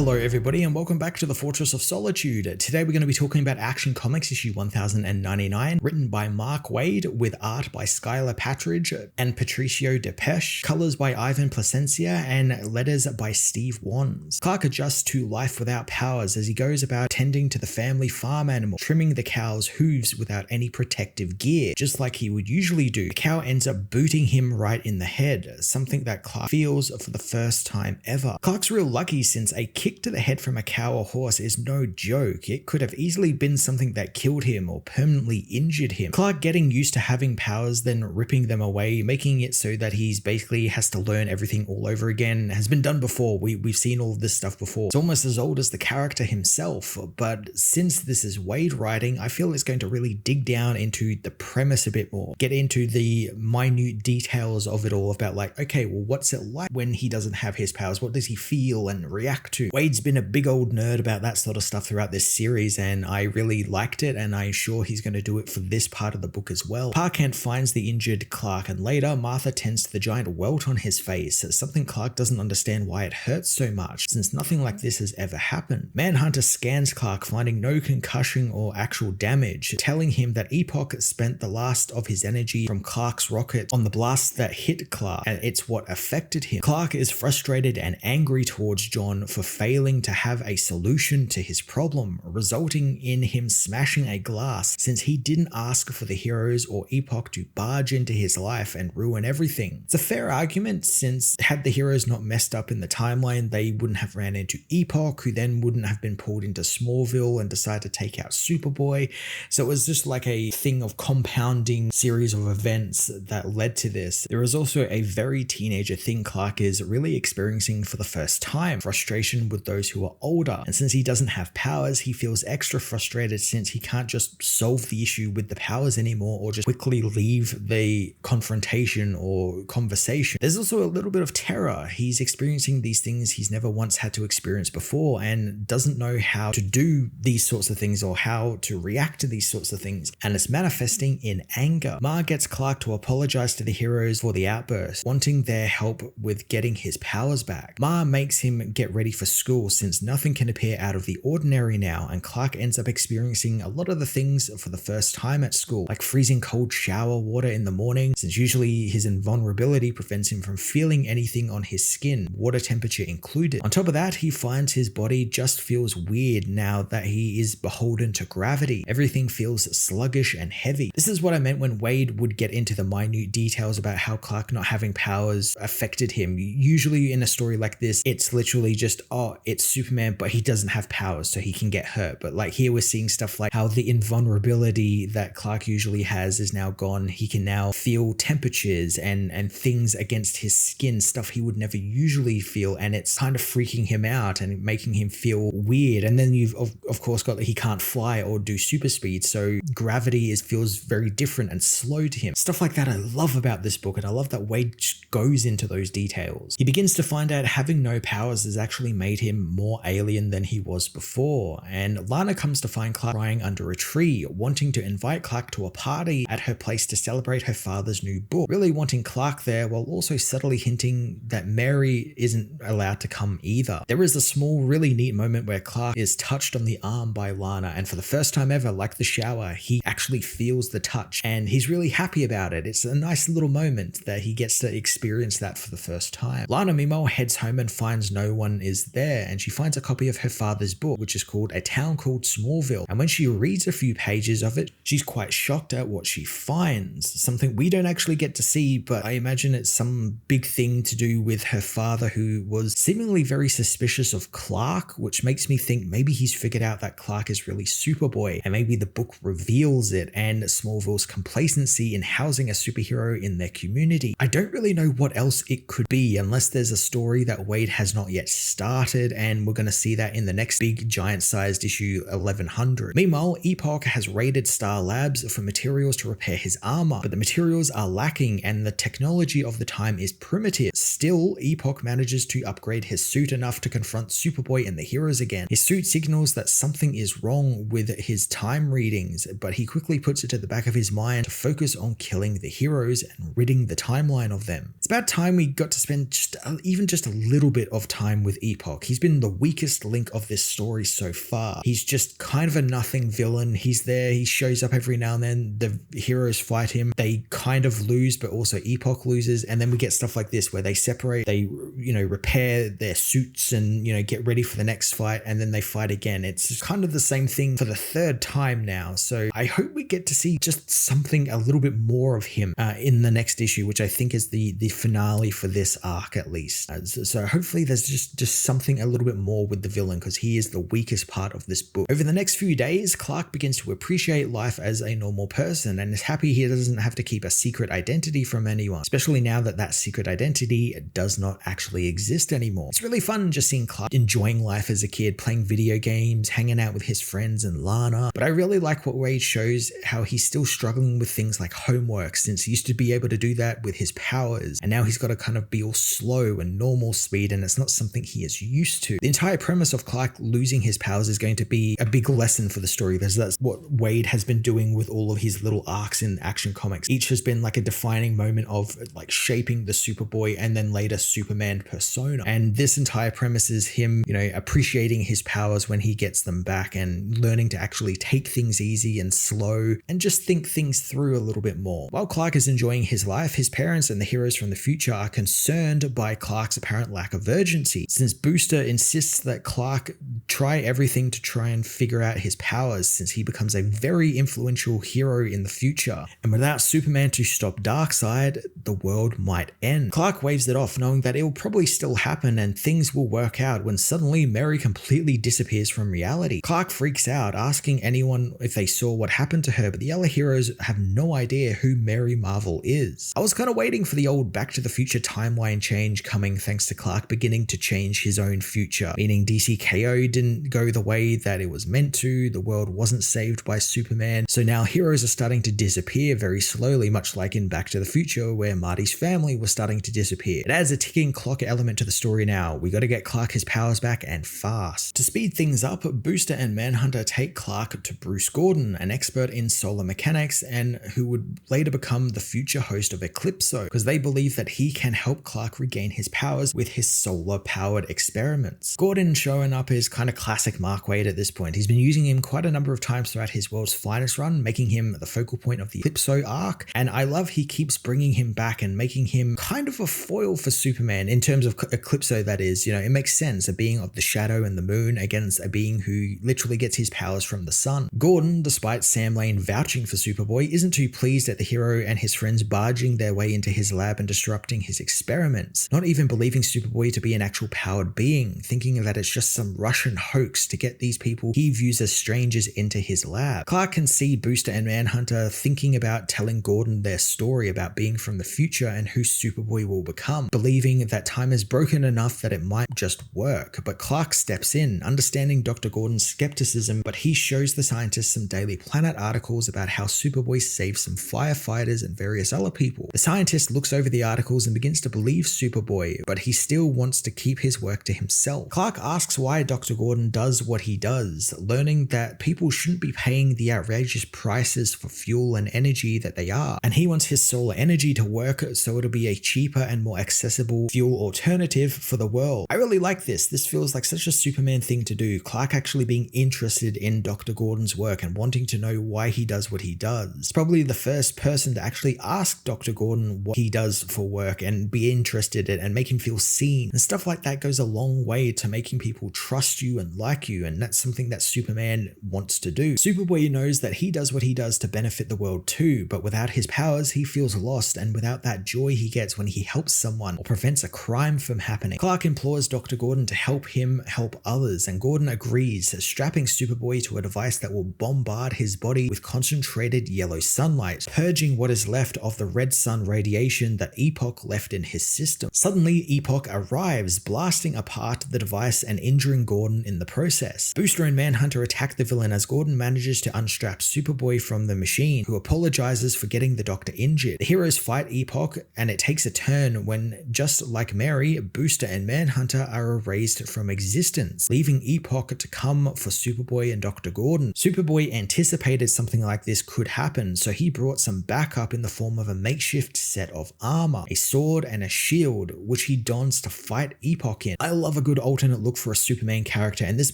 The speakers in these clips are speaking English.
Hello everybody and welcome back to the Fortress of Solitude. Today we're going to be talking about Action Comics issue 1099, written by Mark Waid with art by Skylar Patridge and Patricio Depeche, colors by Ivan Placencia, and letters by Steve Wands. Clark adjusts to life without powers as he goes about tending to the family farm animal, trimming the cow's hooves without any protective gear, just like he would usually do. The cow ends up booting him right in the head, something that Clark feels for the first time ever. Clark's real lucky since a kick to the head from a cow or horse is no joke. It could have easily been something that killed him or permanently injured him. Clark getting used to having powers, then ripping them away, making it so that he's basically has to learn everything all over again, has been done before. We've seen all of this stuff before. It's almost as old as the character himself, but since this is Waid writing, I feel it's going to really dig down into the premise a bit more, get into the minute details of it all about like, okay, well, what's it like when he doesn't have his powers? What does he feel and react to? Wade's been a big old nerd about that sort of stuff throughout this series, and I really liked it, and I'm sure he's going to do it for this part of the book as well. Pa Kent finds the injured Clark, and later Martha tends to the giant welt on his face, something Clark doesn't understand why it hurts so much, since nothing like this has ever happened. Manhunter scans Clark, finding no concussion or actual damage, telling him that Epoch spent the last of his energy from Clark's rocket on the blast that hit Clark, and it's what affected him. Clark is frustrated and angry towards John for failing to have a solution to his problem, resulting in him smashing a glass since he didn't ask for the heroes or Epoch to barge into his life and ruin everything. It's a fair argument, since had the heroes not messed up in the timeline, they wouldn't have ran into Epoch, who then wouldn't have been pulled into Smallville and decided to take out Superboy. So it was just like a thing of compounding series of events that led to this. There is also a very teenager thing Clark is really experiencing for the first time, frustration with those who are older, and since he doesn't have powers, he feels extra frustrated since he can't just solve the issue with the powers anymore or just quickly leave the confrontation or conversation. There's also a little bit of terror. He's experiencing these things he's never once had to experience before and doesn't know how to do these sorts of things or how to react to these sorts of things, and it's manifesting in anger. Ma gets Clark to apologize to the heroes for the outburst, wanting their help with getting his powers back. Ma makes him get ready for school since nothing can appear out of the ordinary now, and Clark ends up experiencing a lot of the things for the first time at school, like freezing cold shower water in the morning, since usually his invulnerability prevents him from feeling anything on his skin, water temperature included. On top of that, he finds his body just feels weird now that he is beholden to gravity. Everything feels sluggish and heavy. This is what I meant when Waid would get into the minute details about how Clark not having powers affected him. Usually in a story like this, it's literally just, oh, it's Superman, but he doesn't have powers, so he can get hurt. But like here we're seeing stuff like how the invulnerability that Clark usually has is now gone. He can now feel temperatures and things against his skin, stuff he would never usually feel, and it's kind of freaking him out and making him feel weird. And then you've of course got that he can't fly or do super speed, so gravity feels very different and slow to him. Stuff like that I love about this book, and I love that Waid goes into those details. He begins to find out having no powers has actually made him more alien than he was before, and Lana comes to find Clark crying under a tree, wanting to invite Clark to a party at her place to celebrate her father's new book, really wanting Clark there while also subtly hinting that Mary isn't allowed to come either. There is a small, really neat moment where Clark is touched on the arm by Lana, and for the first time ever, like the shower, he actually feels the touch and he's really happy about it. It's a nice little moment that he gets to experience that for the first time. Lana meanwhile heads home and finds no one is there, and she finds a copy of her father's book, which is called A Town Called Smallville, and when she reads a few pages of it, she's quite shocked at what she finds, something we don't actually get to see, but I imagine it's some big thing to do with her father, who was seemingly very suspicious of Clark, which makes me think maybe he's figured out that Clark is really Superboy, and maybe the book reveals it and Smallville's complacency in housing a superhero in their community. I don't really know what else it could be unless there's a story that Waid has not yet started, and we're going to see that in the next big giant-sized issue 1100. Meanwhile, Epoch has raided Star Labs for materials to repair his armor, but the materials are lacking and the technology of the time is primitive. Still, Epoch manages to upgrade his suit enough to confront Superboy and the heroes again. His suit signals that something is wrong with his time readings, but he quickly puts it to the back of his mind to focus on killing the heroes and ridding the timeline of them. It's about time we got to spend even just a little bit of time with Epoch. he's been the weakest link of this story so far. He's just kind of a nothing villain. He's there, he shows up every now and then, the heroes fight him, they kind of lose, but also Epoch loses, and then we get stuff like this where they separate, they, you know, repair their suits and, you know, get ready for the next fight, and then they fight again. It's kind of the same thing for the third time now. So I hope we get to see just something a little bit more of him in the next issue, which I think is the finale for this arc at least. So hopefully there's just something a little bit more with the villain, because he is the weakest part of this book. Over the next few days, Clark begins to appreciate life as a normal person and is happy he doesn't have to keep a secret identity from anyone, especially now that that secret identity does not actually exist anymore. It's really fun just seeing Clark enjoying life as a kid, playing video games, hanging out with his friends and Lana. But I really like what Wade shows, how he's still struggling with things like homework, since he used to be able to do that with his powers, and now he's got to kind of be all slow and normal speed, and it's not something he is used to. The entire premise of Clark losing his powers is going to be a big lesson for the story. That's what Wade has been doing with all of his little arcs in Action Comics. Each has been like a defining moment of like shaping the Superboy and then later Superman persona. And this entire premise is him, you know, appreciating his powers when he gets them back and learning to actually take things easy and slow and just think things through a little bit more. While Clark is enjoying his life, his parents and the heroes from the future are concerned by Clark's apparent lack of urgency, since Booster insists that Clark try everything to try and figure out his powers, since he becomes a very influential hero in the future. And without Superman to stop Darkseid, the world might end. Clark waves it off, knowing that it will probably still happen and things will work out, when suddenly Mary completely disappears from reality. Clark freaks out, asking anyone if they saw what happened to her, but the other heroes have no idea who Mary Marvel is. I was kind of waiting for the old Back to the Future timeline change coming, thanks to Clark beginning to change his own future, meaning DCKO didn't go the way that it was meant to, the world wasn't saved by Superman, so now heroes are starting to disappear very slowly, much like in Back to the Future where Marty's family was starting to disappear. It adds a ticking clock element to the story now. We gotta get Clark his powers back, and fast. To speed things up, Booster and Manhunter take Clark to Bruce Gordon, an expert in solar mechanics and who would later become the future host of Eclipso, because they believe that he can help Clark regain his powers with his solar-powered experiments. Gordon showing up is kind of classic Mark Waid at this point. He's been using him quite a number of times throughout his World's Finest run, making him the focal point of the Eclipso arc, and I love he keeps bringing him back and making him kind of a foil for Superman in terms of Eclipso, that is. You know, it makes sense, a being of the shadow and the moon against a being who literally gets his powers from the sun. Gordon, despite Sam Lane vouching for Superboy, isn't too pleased at the hero and his friends barging their way into his lab and disrupting his experiments, not even believing Superboy to be an actual powered being, thinking that it's just some Russian hoax to get these people he views as strangers into his lab. Clark can see Booster and Manhunter thinking about telling Gordon their story about being from the future and who Superboy will become, believing that time is broken enough that it might just work. But Clark steps in, understanding Dr. Gordon's skepticism, but he shows the scientists some Daily Planet articles about how Superboy saved some firefighters and various other people. The scientist looks over the articles and begins to believe Superboy, but he still wants to keep his work to himself. Clark asks why Dr. Gordon does what he does, learning that people shouldn't be paying the outrageous prices for fuel and energy that they are, and he wants his solar energy to work so it'll be a cheaper and more accessible fuel alternative for the world. I really like this. This feels like such a Superman thing to do. Clark actually being interested in Dr. Gordon's work and wanting to know why he does what he does. He's probably the first person to actually ask Dr. Gordon what he does for work and be interested in and make him feel seen. And stuff like that goes a long way to making people trust you and like you, and that's something that Superman wants to do. Superboy knows that he does what he does to benefit the world too, but without his powers he feels lost, and without that joy he gets when he helps someone or prevents a crime from happening. Clark implores Dr. Gordon to help him help others, and Gordon agrees, strapping Superboy to a device that will bombard his body with concentrated yellow sunlight, purging what is left of the red sun radiation that Epoch left in his system. Suddenly, Epoch arrives, blasting apart the device and injuring Gordon in the process. Booster and Manhunter attack the villain as Gordon manages to unstrap Superboy from the machine, who apologizes for getting the Doctor injured. The heroes fight Epoch, and it takes a turn when, just like Mary, Booster and Manhunter are erased from existence, leaving Epoch to come for Superboy and Dr. Gordon. Superboy anticipated something like this could happen, so he brought some backup in the form of a makeshift set of armor, a sword and a shield, which he dons to fight Epoch in. I love love a good alternate look for a Superman character, and this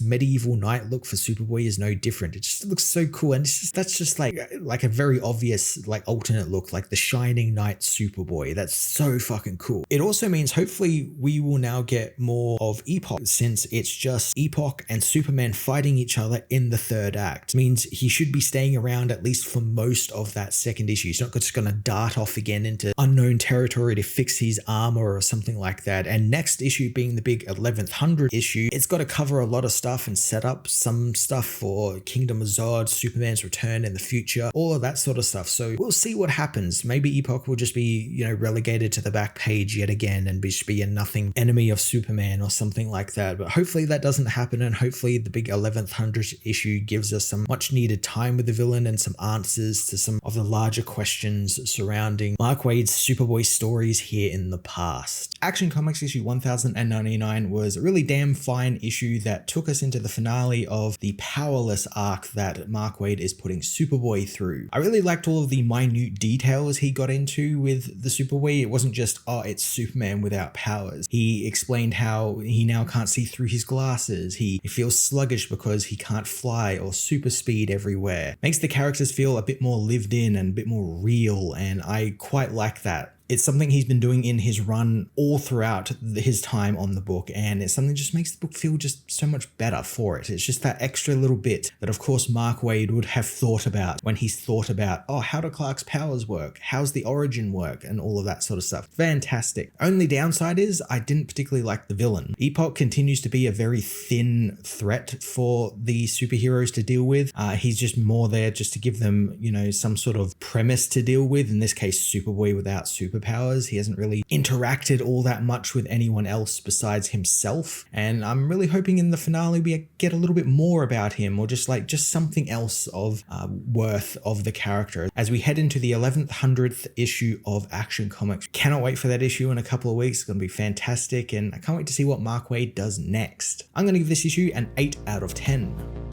medieval knight look for Superboy is no different. It just looks so cool, and that's just like a very obvious like alternate look, like the Shining Knight Superboy. That's so fucking cool. It also means hopefully we will now get more of Epoch, since it's just Epoch and Superman fighting each other in the third act. It means he should be staying around at least for most of that second issue. He's not just going to dart off again into unknown territory to fix his armor or something like that. And next issue being the big 1100 issue, it's got to cover a lot of stuff and set up some stuff for Kingdom of Zod, Superman's return in the future, all of that sort of stuff. So we'll see what happens. Maybe Epoch will just be, you know, relegated to the back page yet again and just be a nothing enemy of Superman or something like that. But hopefully that doesn't happen, and hopefully the big 1100 issue gives us some much needed time with the villain and some answers to some of the larger questions surrounding Mark Waid's Superboy stories here in the past. Action Comics issue 1099 was a really damn fine issue that took us into the finale of the Powerless arc that Mark Waid is putting Superboy through. I really liked all of the minute details he got into with the Superboy. It wasn't just, oh, it's Superman without powers. He explained how he now can't see through his glasses. He feels sluggish because he can't fly or super speed everywhere. Makes the characters feel a bit more lived in and a bit more real, and I quite like that. It's something he's been doing in his run all throughout his time on the book, and it's something that just makes the book feel just so much better for it. It's just that extra little bit that, of course, Mark Waid would have thought about when he's thought about, oh, how do Clark's powers work? How's the origin work? And all of that sort of stuff. Fantastic. Only downside is I didn't particularly like the villain. Epoch continues to be a very thin threat for the superheroes to deal with. He's just more there just to give them, you know, some sort of premise to deal with. In this case, Superboy without superpowers. He hasn't really interacted all that much with anyone else besides himself, and I'm really hoping in the finale we get a little bit more about him, or just something else of worth of the character as we head into the 1100th issue of Action Comics. Cannot wait for that issue in a couple of weeks. It's going to be fantastic, and I can't wait to see what Mark Waid does next. I'm going to give this issue an 8 out of 10.